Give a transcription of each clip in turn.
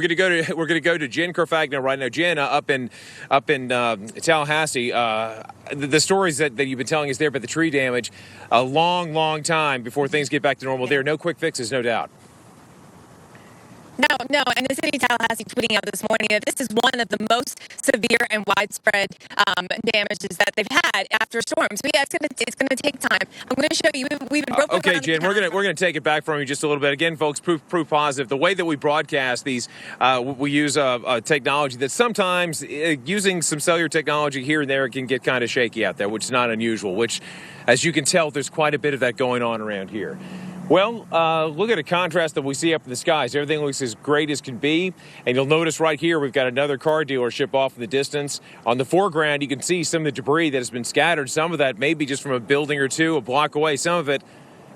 We're gonna go to Jen Carfagno right now. Jen, up in Tallahassee. The stories that you've been telling us there about the tree damage, a long time before things get back to normal. There are no quick fixes, no doubt. No, and the city of Tallahassee tweeting out this morning that this is one of the most severe and widespread damages that they've had after storms. But yeah, it's gonna take time. I'm gonna show you. We've been roping okay, Jen, we're gonna take it back from you just a little bit. Again, folks, proof positive. The way that we broadcast these, we use a technology that sometimes using some cellular technology here and there can get kind of shaky out there, which is not unusual. Which, as you can tell, there's quite a bit of that going on around here. Well, look at a contrast that we see up in the skies. Everything looks as great as can be. And you'll notice right here, we've got another car dealership off in the distance. On the foreground, you can see some of the debris that has been scattered. Some of that maybe just from a building or two, a block away. Some of it,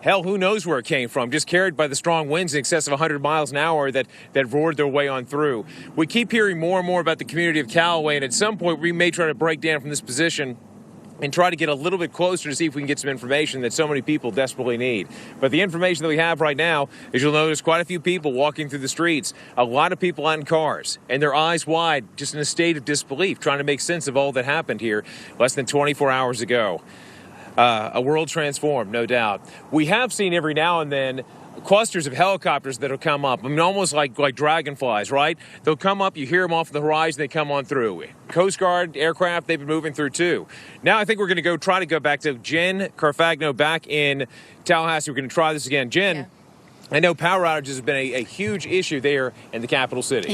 hell, who knows where it came from, just carried by the strong winds in excess of 100 miles an hour that roared their way on through. We keep hearing more and more about the community of Callaway, and at some point we may try to break down from this position and try to get a little bit closer to see if we can get some information that so many people desperately need. But the information that we have right now is you'll notice quite a few people walking through the streets, a lot of people out in cars, and their eyes wide, just in a state of disbelief, trying to make sense of all that happened here less than 24 hours ago. A world transformed, no doubt. We have seen every now and then clusters of helicopters that'll come up. I mean, almost like dragonflies, right? They'll come up, you hear them off the horizon, they come on through. Coast Guard aircraft, they've been moving through too. Now I think we're going to try to go back to Jen Carfagno back in Tallahassee. We're going to try this again. Jen, yeah. I know power outages have been a huge issue there in the capital city.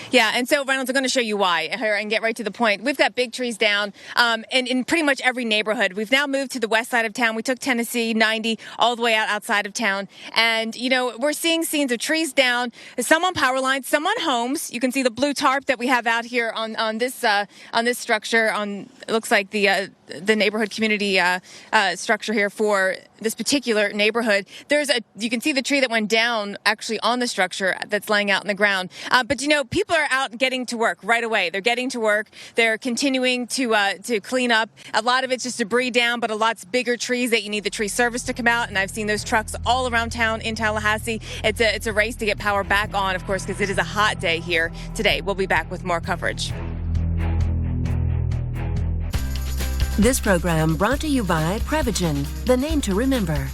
Yeah, and so, Reynolds, I'm going to show you why here and get right to the point. We've got big trees down in pretty much every neighborhood. We've now moved to the west side of town. We took Tennessee 90 all the way outside of town. And, you know, we're seeing scenes of trees down, some on power lines, some on homes. You can see the blue tarp that we have out here on this structure. It looks like the neighborhood community structure here for this particular neighborhood. You can see the tree that went down actually on the structure that's laying out in the ground. But, you know, people are out getting to work right away. They're getting to work. They're continuing to clean up. A lot of it's just debris down, but a lot's bigger trees that you need the tree service to come out. And I've seen those trucks all around town in Tallahassee. It's a race to get power back on, of course, because it is a hot day here today. We'll be back with more coverage. This program brought to you by Prevagen, the name to remember.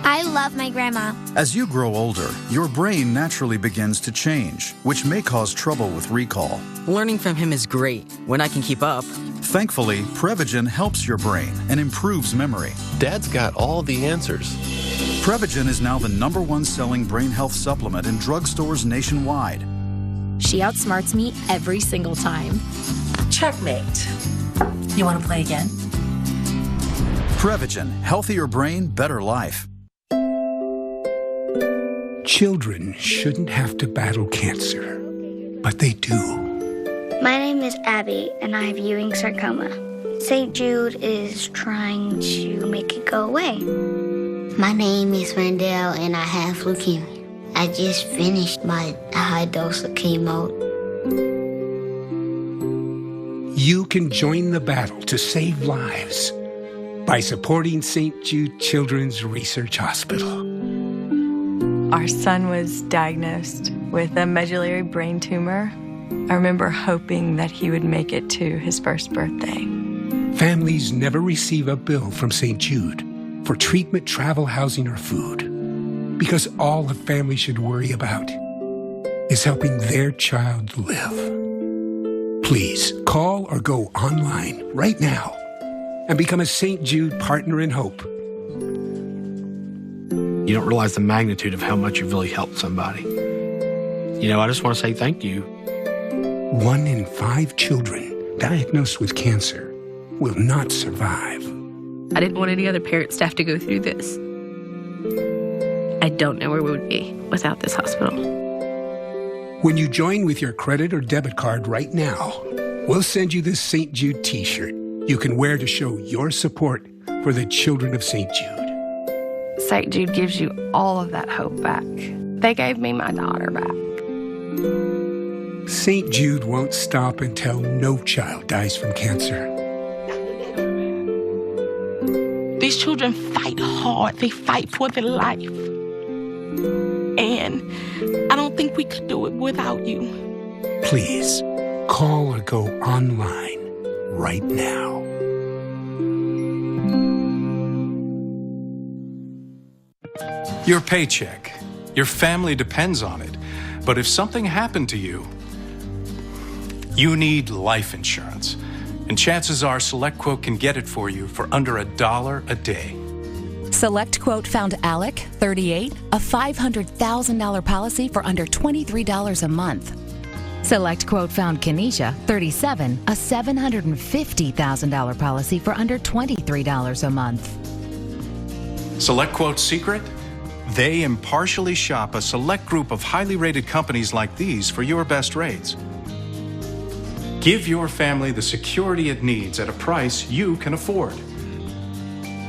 I love my grandma. As you grow older, your brain naturally begins to change, which may cause trouble with recall. Learning from him is great when I can keep up. Thankfully, Prevagen helps your brain and improves memory. Dad's got all the answers. Prevagen is now the #1 selling brain health supplement in drugstores nationwide. She outsmarts me every single time. Checkmate. You want to play again? Prevagen, healthier brain, better life. Children shouldn't have to battle cancer, but they do. My name is Abby, and I have Ewing sarcoma. St. Jude is trying to make it go away. My name is Randall, and I have leukemia. I just finished my high dose of chemo. You can join the battle to save lives by supporting St. Jude Children's Research Hospital. Our son was diagnosed with a medullary brain tumor. I remember hoping that he would make it to his first birthday. Families never receive a bill from St. Jude for treatment, travel, housing, or food, because all the family should worry about is helping their child live. Please call or go online right now and become a St. Jude Partner in Hope. You don't realize the magnitude of how much you've really helped somebody. You know, I just want to say thank you. 1 in 5 children diagnosed with cancer will not survive. I didn't want any other parents to have to go through this. I don't know where we would be without this hospital. When you join with your credit or debit card right now, we'll send you this St. Jude t-shirt you can wear to show your support for the children of St. Jude. St. Jude gives you all of that hope back. They gave me my daughter back. St. Jude won't stop until no child dies from cancer. These children fight hard. They fight for their life. And I don't think we could do it without you. Please, call or go online right now. Your paycheck. Your family depends on it. But if something happened to you, you need life insurance. And chances are SelectQuote can get it for you for under $1 a day. SelectQuote found Alec, 38, a $500,000 policy for under $23 a month. SelectQuote found Kenesha, 37, a $750,000 policy for under $23 a month. SelectQuote's secret? They impartially shop a select group of highly rated companies like these for your best rates. Give your family the security it needs at a price you can afford.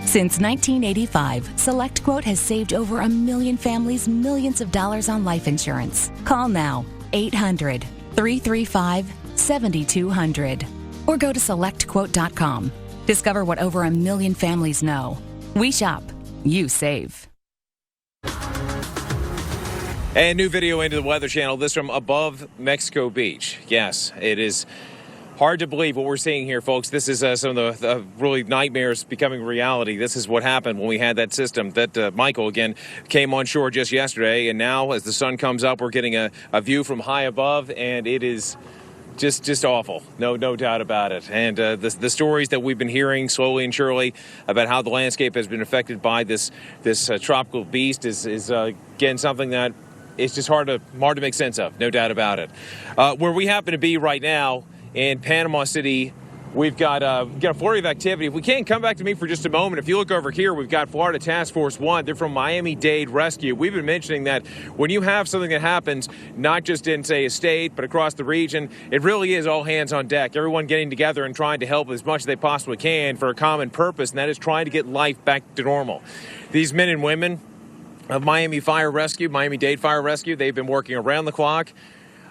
Since 1985, SelectQuote has saved over 1 million families millions of dollars on life insurance. Call now, 800-335-7200. Or go to SelectQuote.com. Discover what over 1 million families know. We shop, you save. And new video into the Weather Channel. This from above Mexico Beach. Yes, it is hard to believe what we're seeing here, folks. This is some of the really nightmares becoming reality. This is what happened when we had that system that Michael, again, came on shore just yesterday. And now, as the sun comes up, we're getting a view from high above, and it is just awful. No doubt about it. And the stories that we've been hearing slowly and surely about how the landscape has been affected by this tropical beast is again, something that it's just hard to make sense of. No doubt about it. Where we happen to be right now, in Panama City, we've got a flurry of activity. If we can, come back to me for just a moment. If you look over here, we've got Florida Task Force 1. They're from Miami-Dade Rescue. We've been mentioning that when you have something that happens, not just in, say, a state, but across the region, it really is all hands on deck. Everyone getting together and trying to help as much as they possibly can for a common purpose, and that is trying to get life back to normal. These men and women of Miami-Dade Fire Rescue, they've been working around the clock.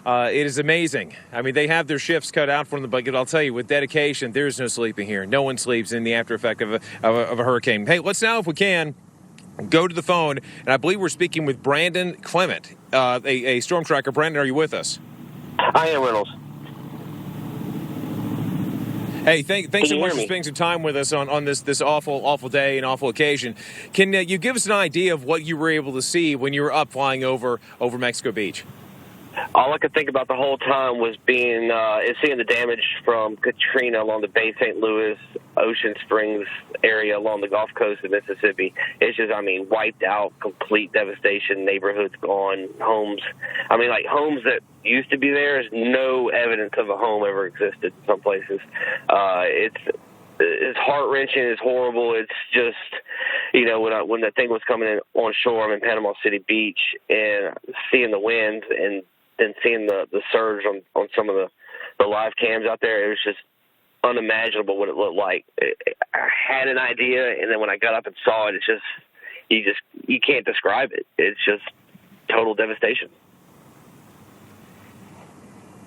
It is amazing. I mean, they have their shifts cut out for them, but I'll tell you, with dedication, there's no sleeping here. No one sleeps in the after effect of a hurricane. Hey, let's now, if we can, go to the phone, and I believe we're speaking with Brandon Clement, a storm tracker. Brandon, are you with us? I am, Reynolds. Hey, thanks so much for spending some time with us on this awful day and awful occasion. Can you give us an idea of what you were able to see when you were up flying over Mexico Beach? All I could think about the whole time was seeing the damage from Katrina along the Bay St. Louis, Ocean Springs area along the Gulf Coast of Mississippi. It's just, wiped out, complete devastation, neighborhoods gone, homes. Homes that used to be there is no evidence of a home ever existed in some places. It's heart-wrenching. It's horrible. It's just, when the thing was coming in on shore, I'm in Panama City Beach, and seeing the winds and then seeing the surge on some of the live cams out there, it was just unimaginable what it looked like. I had an idea, and then when I got up and saw it, it's just you can't describe it. It's just total devastation.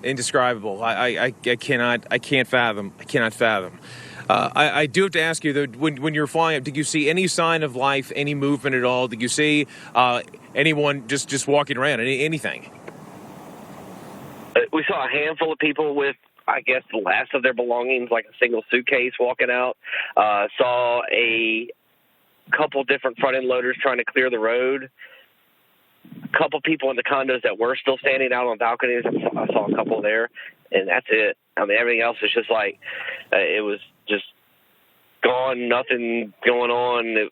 Indescribable. I can't fathom. I do have to ask you, though, when you're flying up, did you see any sign of life, any movement at all? Did you see anyone just walking around, anything? We saw a handful of people with, I guess, the last of their belongings, like a single suitcase walking out. Saw a couple different front-end loaders trying to clear the road. A couple people in the condos that were still standing out on balconies. I saw a couple there, and that's it. Everything else was just like, it was just gone, nothing going on.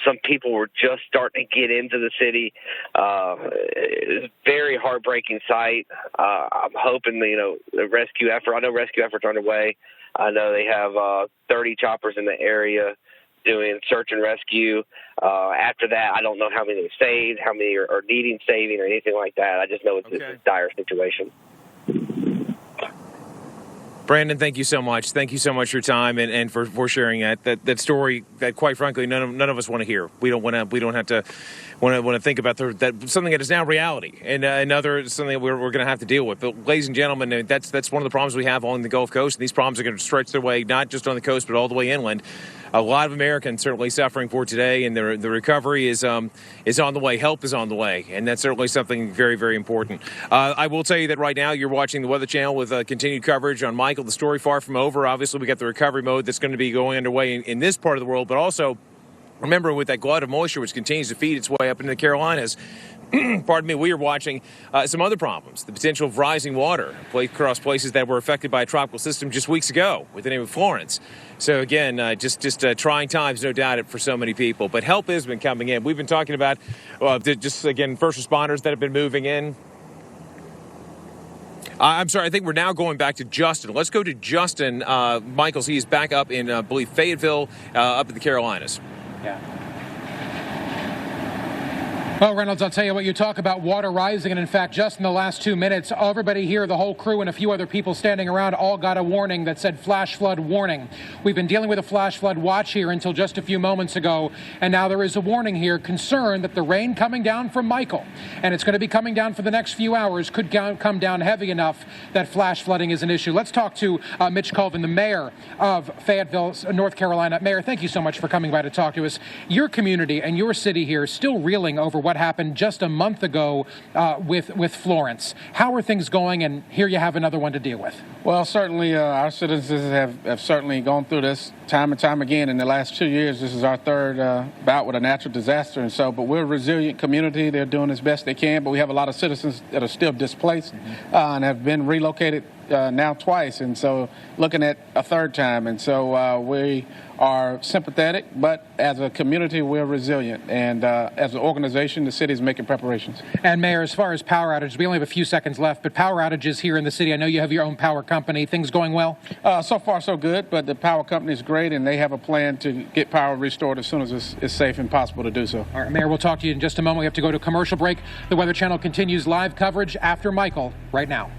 Some people were just starting to get into the city. It was a very heartbreaking sight. I'm hoping, the rescue effort, I know rescue efforts are underway. I know they have 30 choppers in the area doing search and rescue. After that, I don't know how many are saved, how many are needing saving or anything like that. I just know it's a dire situation. Brandon, thank you so much. Thank you so much for your time and for sharing that story that, quite frankly, none of us want to hear. We don't have to think about that something that is now reality and something that we're going to have to deal with. But ladies and gentlemen, that's one of the problems we have along the Gulf Coast. And these problems are going to stretch their way not just on the coast but all the way inland. a lot of Americans certainly suffering for today, and the recovery is on the way. Help is on the way, and that's certainly something very, very important. I will tell you that right now you're watching the Weather Channel with continued coverage on Michael. The story far from over. Obviously, we got the recovery mode that's going to be going underway in this part of the world, but also remember with that glut of moisture which continues to feed its way up into the Carolinas, pardon me, we are watching some other problems. The potential of rising water across places that were affected by a tropical system just weeks ago with the name of Florence. So again, just trying times, no doubt, for so many people. But help has been coming in. We've been talking about just, again, first responders that have been moving in. I'm sorry, I think we're now going back to Justin. Let's go to Justin. Michaels, he's back up in, I believe, Fayetteville, up in the Carolinas. Yeah. Well, Reynolds, I'll tell you what, you talk about water rising, and in fact, just in the last 2 minutes, everybody here, the whole crew and a few other people standing around all got a warning that said flash flood warning. We've been dealing with a flash flood watch here until just a few moments ago, and now there is a warning here, concern that the rain coming down from Michael, and it's going to be coming down for the next few hours, could come down heavy enough that flash flooding is an issue. Let's talk to Mitch Colvin, the mayor of Fayetteville, North Carolina. Mayor, thank you so much for coming by to talk to us. Your community and your city here is still reeling over what happened just a month ago with Florence. How are things going? And here you have another one to deal with. Well, certainly our citizens have certainly gone through this time and time again. In the last 2 years, this is our third bout with a natural disaster. And so, but we're a resilient community. They're doing as best they can. But we have a lot of citizens that are still displaced and have been relocated now twice. And so looking at a third time. And so we are sympathetic, but as a community, we're resilient. And as an organization, the city is making preparations. And Mayor, as far as power outages, we only have a few seconds left, but power outages here in the city, I know you have your own power company. Things going well? So far, so good, but the power company is great, and they have a plan to get power restored as soon as it's safe and possible to do so. All right, Mayor, we'll talk to you in just a moment. We have to go to a commercial break. The Weather Channel continues live coverage after Michael right now.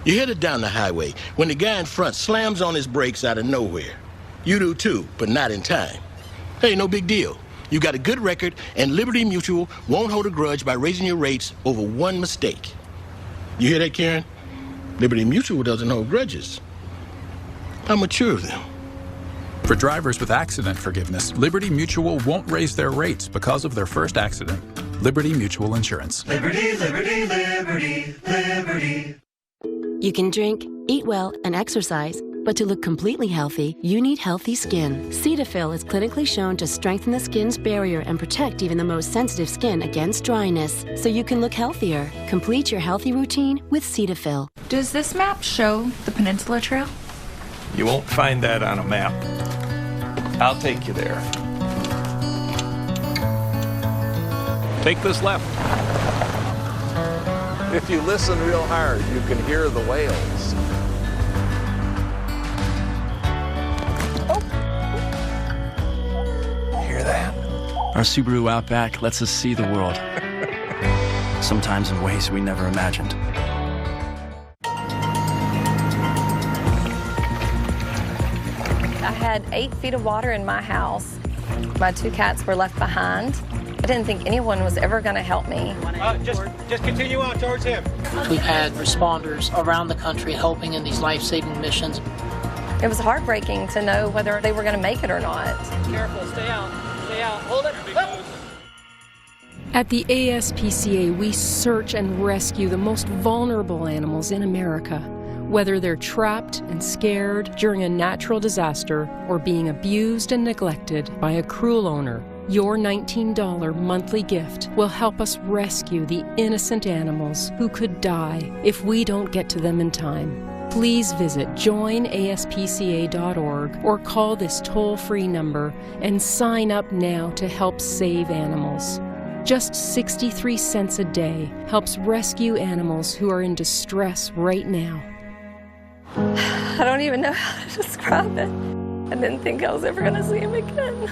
You're headed down the highway when the guy in front slams on his brakes out of nowhere. You do too, but not in time. Hey, no big deal. You got a good record, and Liberty Mutual won't hold a grudge by raising your rates over one mistake. You hear that, Karen? Liberty Mutual doesn't hold grudges. How mature of them. For drivers with accident forgiveness, Liberty Mutual won't raise their rates because of their first accident. Liberty Mutual Insurance. Liberty, liberty, liberty, liberty. You can drink, eat well, and exercise, but to look completely healthy, you need healthy skin. Cetaphil is clinically shown to strengthen the skin's barrier and protect even the most sensitive skin against dryness, so you can look healthier. Complete your healthy routine with Cetaphil. Does this map show the Peninsula Trail? You won't find that on a map. I'll take you there. Take this left. If you listen real hard, you can hear the whales. Hear that? Our Subaru Outback lets us see the world. Sometimes in ways we never imagined. I had 8 feet of water in my house. My 2 cats were left behind. I didn't think anyone was ever going to help me. Just continue on towards him. We've had responders around the country helping in these life-saving missions. It was heartbreaking to know whether they were going to make it or not. Careful, stay out, hold it. At the ASPCA, we search and rescue the most vulnerable animals in America, whether they're trapped and scared during a natural disaster or being abused and neglected by a cruel owner. Your $19 monthly gift will help us rescue the innocent animals who could die if we don't get to them in time. Please visit joinaspca.org or call this toll-free number and sign up now to help save animals. Just 63 cents a day helps rescue animals who are in distress right now. I don't even know how to describe it. I didn't think I was ever going to see him again.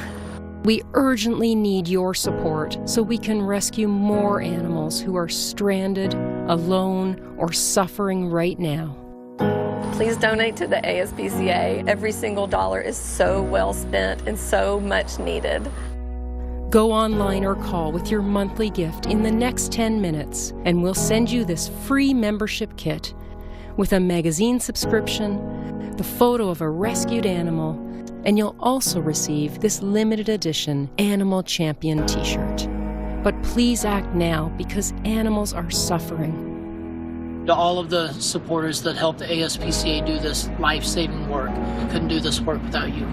We urgently need your support so we can rescue more animals who are stranded, alone, or suffering right now. Please donate to the ASPCA. Every single dollar is so well spent and so much needed. Go online or call with your monthly gift in the next 10 minutes, and we'll send you this free membership kit with a magazine subscription, the photo of a rescued animal, and you'll also receive this limited edition Animal Champion t-shirt. But please act now because animals are suffering. To all of the supporters that helped the ASPCA do this life-saving work, we couldn't do this work without you.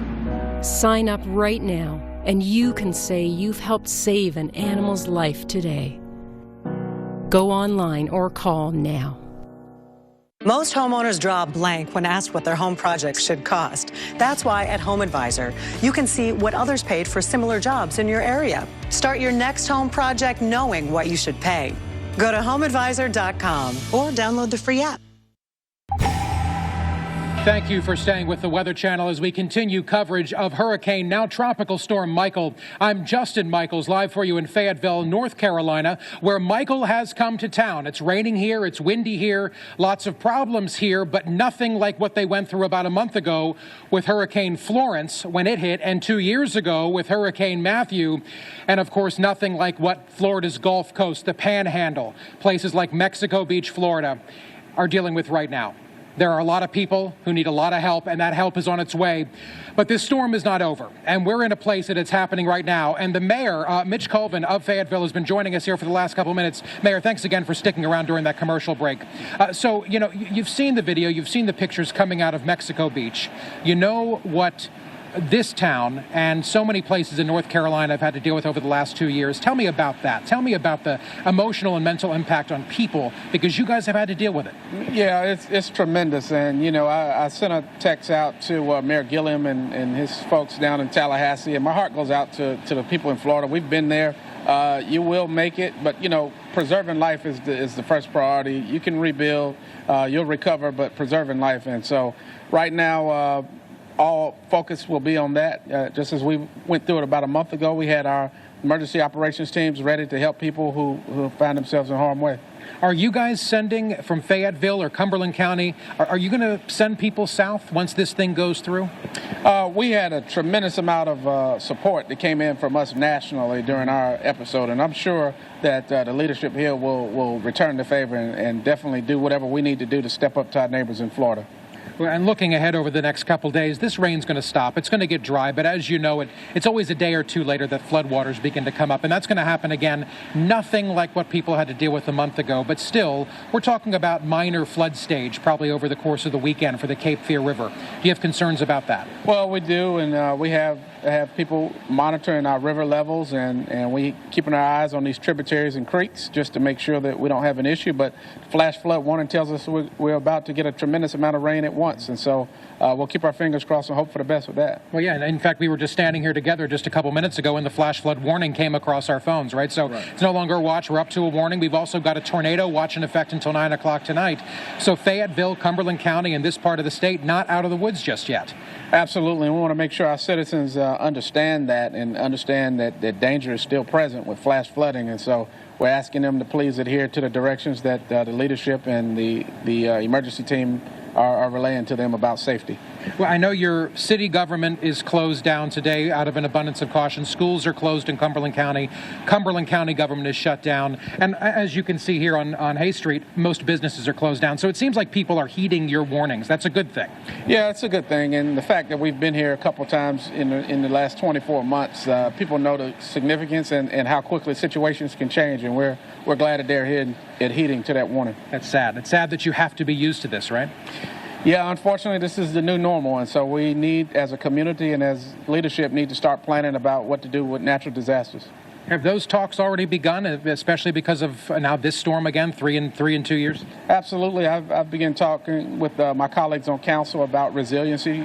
Sign up right now, and you can say you've helped save an animal's life today. Go online or call now. Most homeowners draw a blank when asked what their home projects should cost. That's why at Home Advisor, you can see what others paid for similar jobs in your area. Start your next home project knowing what you should pay. Go to homeadvisor.com or download the free app. Thank you for staying with the Weather Channel as we continue coverage of Hurricane, now Tropical Storm Michael. I'm Justin Michaels, live for you in Fayetteville, North Carolina, where Michael has come to town. It's raining here, it's windy here, lots of problems here, but nothing like what they went through about a month ago with Hurricane Florence when it hit, and 2 years ago with Hurricane Matthew, and of course nothing like what Florida's Gulf Coast, the Panhandle, places like Mexico Beach, Florida, are dealing with right now. There are a lot of people who need a lot of help, and that help is on its way. But this storm is not over, and we're in a place that it's happening right now. And the mayor, Mitch Colvin of Fayetteville, has been joining us here for the last couple of minutes. Mayor, thanks again for sticking around during that commercial break. So, you know, you've seen the video, you've seen the pictures coming out of Mexico Beach. You know what this town and so many places in North Carolina have had to deal with over the last 2 years. Tell me about that. Tell me about the emotional and mental impact on people, because you guys have had to deal with it. Yeah, it's tremendous. And, you know, I sent a text out to Mayor Gilliam and his folks down in Tallahassee, and my heart goes out to the people in Florida. We've been there. You will make it, but, you know, preserving life is the first priority. You can rebuild, you'll recover, but preserving life. And so right now, all focus will be on that. Just as we went through it about a month ago, we had our emergency operations teams ready to help people who find themselves in harm's way. Are you guys sending from Fayetteville or Cumberland County, are you going to send people south once this thing goes through? We had a tremendous amount of support that came in from us nationally during our episode, and I'm sure that the leadership here will return the favor and definitely do whatever we need to do to step up to our neighbors in Florida. And looking ahead over the next couple days, this rain's going to stop. It's going to get dry, but as you know, it's always a day or two later that floodwaters begin to come up, and that's going to happen again. Nothing like what people had to deal with a month ago, but still, we're talking about minor flood stage probably over the course of the weekend for the Cape Fear River. Do you have concerns about that? Well, we do, and we have people monitoring our river levels, and we keeping our eyes on these tributaries and creeks just to make sure that we don't have an issue. But flash flood warning tells us we're about to get a tremendous amount of rain at once, and so we'll keep our fingers crossed and hope for the best with that. Well, yeah, and in fact, we were just standing here together just a couple minutes ago and the flash flood warning came across our phones, right? So It's no longer a watch. We're up to a warning. We've also got a tornado watch in effect until 9 o'clock tonight. So Fayetteville, Cumberland County, and this part of the state, not out of the woods just yet. Absolutely. We want to make sure our citizens understand that and understand that danger is still present with flash flooding. And so we're asking them to please adhere to the directions that the leadership and the emergency team are relaying to them about safety. Well, I know your city government is closed down today out of an abundance of caution. Schools are closed in Cumberland County. Cumberland County government is shut down. And as you can see here on Hay Street, most businesses are closed down. So it seems like people are heeding your warnings. That's a good thing. Yeah, it's a good thing. And the fact that we've been here a couple times in the last 24 months, people know the significance and how quickly situations can change. And we're glad that they're adhering to that warning. That's sad. It's sad that you have to be used to this, right? Yeah, unfortunately, this is the new normal, and so we need, as a community and as leadership, need to start planning about what to do with natural disasters. Have those talks already begun, especially because of now this storm again, 3 in 2 years? Absolutely. I've begun talking with my colleagues on council about resiliency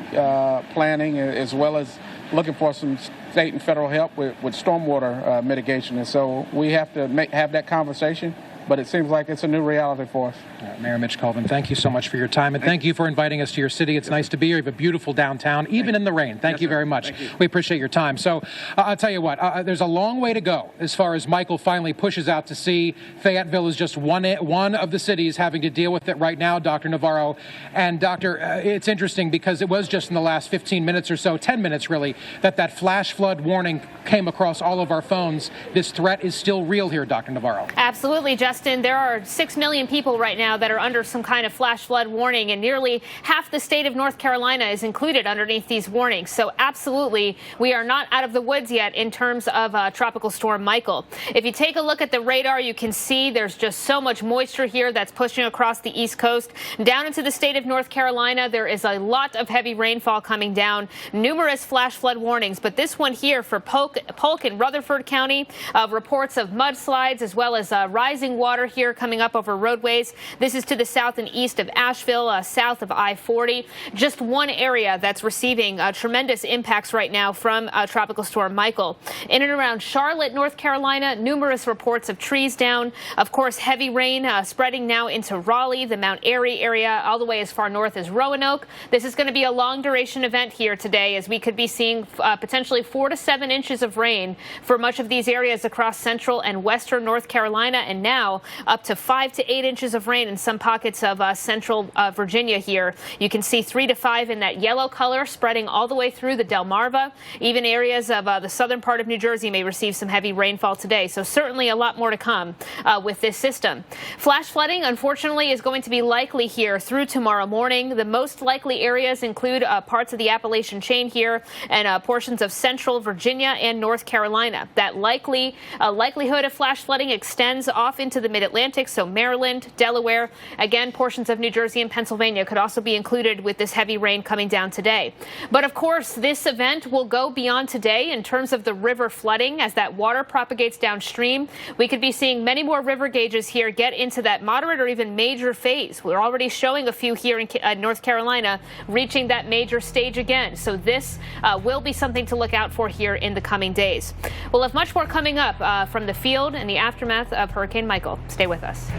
planning, as well as looking for some state and federal help with stormwater mitigation. And so we have to have that conversation. But it seems like it's a new reality for us. Mayor Mitch Colvin, thank you so much for your time, and thank you for inviting us to your city. It's nice to be here. You have a beautiful downtown, even in the rain. Thank you very much. We appreciate your time. So I'll tell you what, there's a long way to go as far as Michael finally pushes out to sea. Fayetteville is just one of the cities having to deal with it right now, Dr. Navarro. And Doctor, it's interesting because it was just in the last 15 minutes or so, 10 minutes really, that flash flood warning came across all of our phones. This threat is still real here, Dr. Navarro. Absolutely, Justin. Justin, there are 6 million people right now that are under some kind of flash flood warning, and nearly half the state of North Carolina is included underneath these warnings. So absolutely, we are not out of the woods yet in terms of Tropical Storm Michael. If you take a look at the radar, you can see there's just so much moisture here that's pushing across the East Coast. Down into the state of North Carolina, there is a lot of heavy rainfall coming down, numerous flash flood warnings, but this one here for Polk and Rutherford County, reports of mudslides as well as rising water here coming up over roadways. This is to the south and east of Asheville, south of I-40. Just one area that's receiving tremendous impacts right now from Tropical Storm Michael. In and around Charlotte, North Carolina, numerous reports of trees down. Of course, heavy rain spreading now into Raleigh, the Mount Airy area, all the way as far north as Roanoke. This is going to be a long duration event here today, as we could be seeing potentially 4 to 7 inches of rain for much of these areas across central and western North Carolina, and now up to 5 to 8 inches of rain in some pockets of central Virginia here. You can see 3 to 5 in that yellow color spreading all the way through the Delmarva. Even areas of the southern part of New Jersey may receive some heavy rainfall today. So certainly a lot more to come with this system. Flash flooding, unfortunately, is going to be likely here through tomorrow morning. The most likely areas include parts of the Appalachian chain here and portions of central Virginia and North Carolina. That likelihood of flash flooding extends off into the mid-Atlantic, so Maryland, Delaware, again, portions of New Jersey and Pennsylvania could also be included with this heavy rain coming down today. But of course, this event will go beyond today in terms of the river flooding. As that water propagates downstream, we could be seeing many more river gauges here get into that moderate or even major phase. We're already showing a few here in North Carolina reaching that major stage again. So this will be something to look out for here in the coming days. We'll have much more coming up from the field and the aftermath of Hurricane Michael. Stay with us.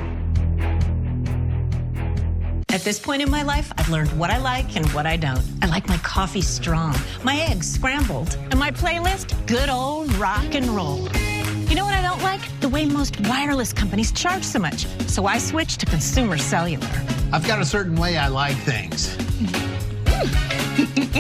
At this point in my life, I've learned what I like and what I don't. I like my coffee strong, my eggs scrambled, and my playlist, good old rock and roll. You know what I don't like? The way most wireless companies charge so much. So I switched to Consumer Cellular. I've got a certain way I like things.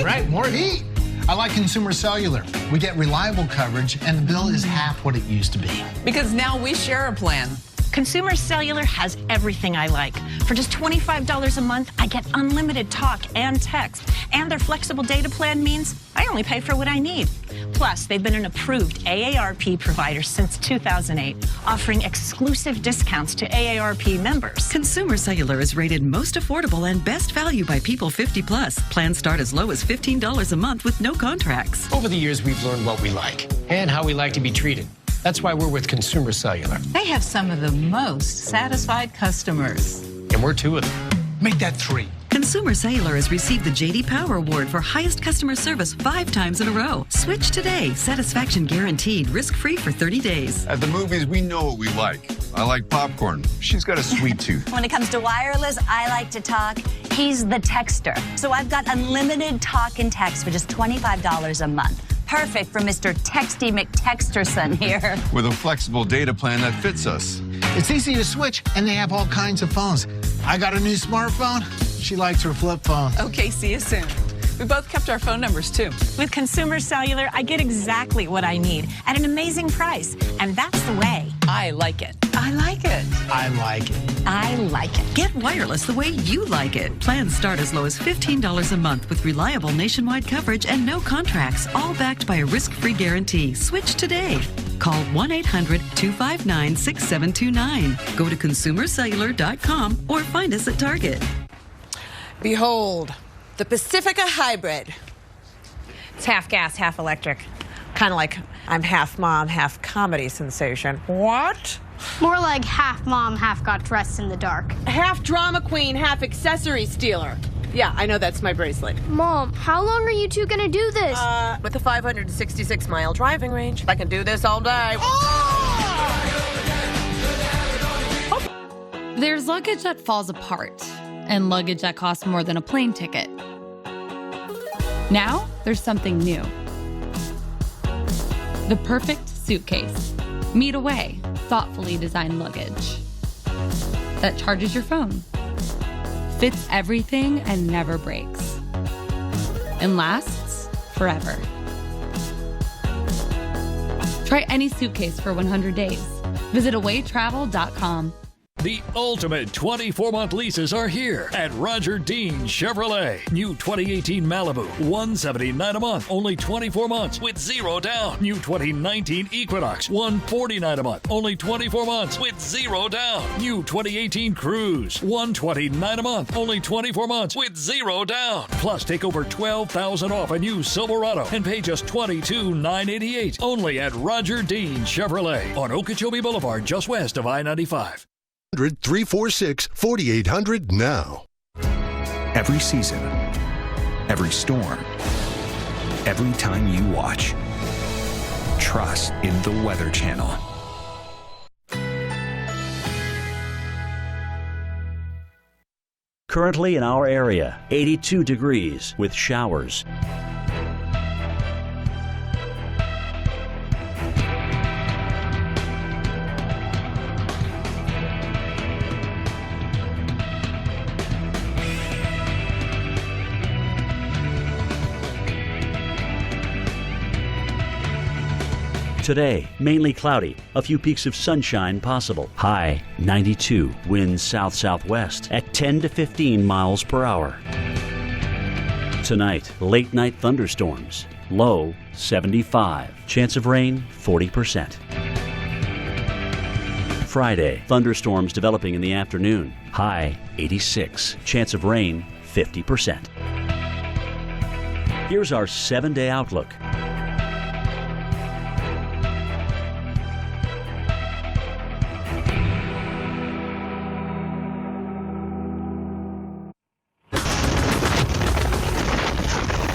Right, more heat. I like Consumer Cellular. We get reliable coverage, and the bill is half what it used to be. Because now we share a plan. Consumer Cellular has everything I like. For just $25 a month, I get unlimited talk and text. And their flexible data plan means I only pay for what I need. Plus, they've been an approved AARP provider since 2008, offering exclusive discounts to AARP members. Consumer Cellular is rated most affordable and best value by people 50 plus. Plans start as low as $15 a month with no contracts. Over the years, we've learned what we like and how we like to be treated. That's why we're with Consumer Cellular. They have some of the most satisfied customers. And we're 2 of them. Make that 3. Consumer Cellular has received the J.D. Power Award for highest customer service 5 times in a row. Switch today. Satisfaction guaranteed. Risk-free for 30 days. At the movies, we know what we like. I like popcorn. She's got a sweet tooth. When it comes to wireless, I like to talk. He's the texter. So I've got unlimited talk and text for just $25 a month. Perfect for Mr. Texty McTexterson here. With a flexible data plan that fits us. It's easy to switch, and they have all kinds of phones. I got a new smartphone. She likes her flip phone. Okay, see you soon. We both kept our phone numbers, too. With Consumer Cellular, I get exactly what I need at an amazing price. And that's the way. I like it. I like it. I like it. I like it. Get wireless the way you like it. Plans start as low as $15 a month with reliable nationwide coverage and no contracts, all backed by a risk-free guarantee. Switch today. Call 1-800-259-6729. Go to consumercellular.com or find us at Target. Behold, the Pacifica Hybrid. It's half gas, half electric. Kind of like I'm half mom, half comedy sensation. What? More like half mom, half got dressed in the dark. Half drama queen, half accessory stealer. Yeah, I know that's my bracelet. Mom, how long are you two gonna do this? With a 566-mile driving range, I can do this all day. There's luggage that falls apart and luggage that costs more than a plane ticket. Now, there's something new. The perfect suitcase. Meet away, thoughtfully designed luggage that charges your phone, fits everything and never breaks, and lasts forever. Try any suitcase for 100 days. Visit awaytravel.com. The ultimate 24-month leases are here at Roger Dean Chevrolet. New 2018 Malibu, $179 a month, only 24 months with 0 down. New 2019 Equinox, $149 a month, only 24 months with 0 down. New 2018 Cruise, $129 a month, only 24 months with 0 down. Plus, take over $12,000 off a new Silverado and pay just $22,988 only at Roger Dean Chevrolet on Okeechobee Boulevard, just west of I-95. 346-4800 now. Every season, every storm, every time you watch, trust in the Weather Channel. Currently in our area, 82 degrees with showers. Today, mainly cloudy, a few peaks of sunshine possible. High 92, winds south-southwest at 10 to 15 miles per hour. Tonight, late night thunderstorms, low 75, chance of rain 40%. Friday, thunderstorms developing in the afternoon, high 86, chance of rain 50%. Here's our 7-day outlook.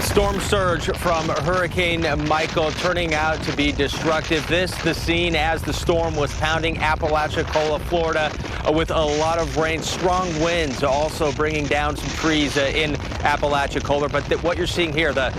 Storm surge from Hurricane Michael turning out to be destructive. The scene as the storm was pounding Apalachicola, Florida, with a lot of rain, strong winds also bringing down some trees in Apalachicola. But what you're seeing here, the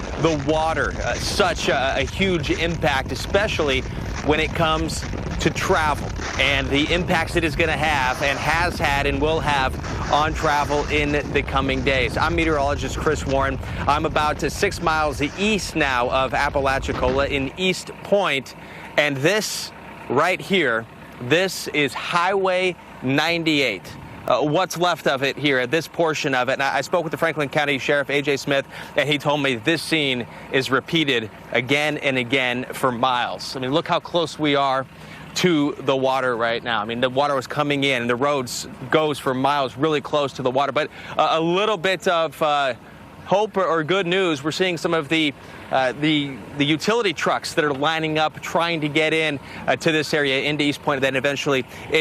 water, such a huge impact, especially when it comes to travel and the impacts it is going to have and has had and will have on travel in the coming days. I'm meteorologist Chris Warren. I'm about 6 miles east now of Apalachicola in East Point, and this right here, this is Highway 98. What's left of it here at this portion of it. And I spoke with the Franklin County Sheriff A.J. Smith, and he told me this scene is repeated again and again for miles. I mean, look how close we are to the water right now. I mean, the water was coming in, and the roads goes for miles really close to the water. But a little bit of hope or good news. We're seeing some of the utility trucks that are lining up trying to get in to this area into East Point, and then eventually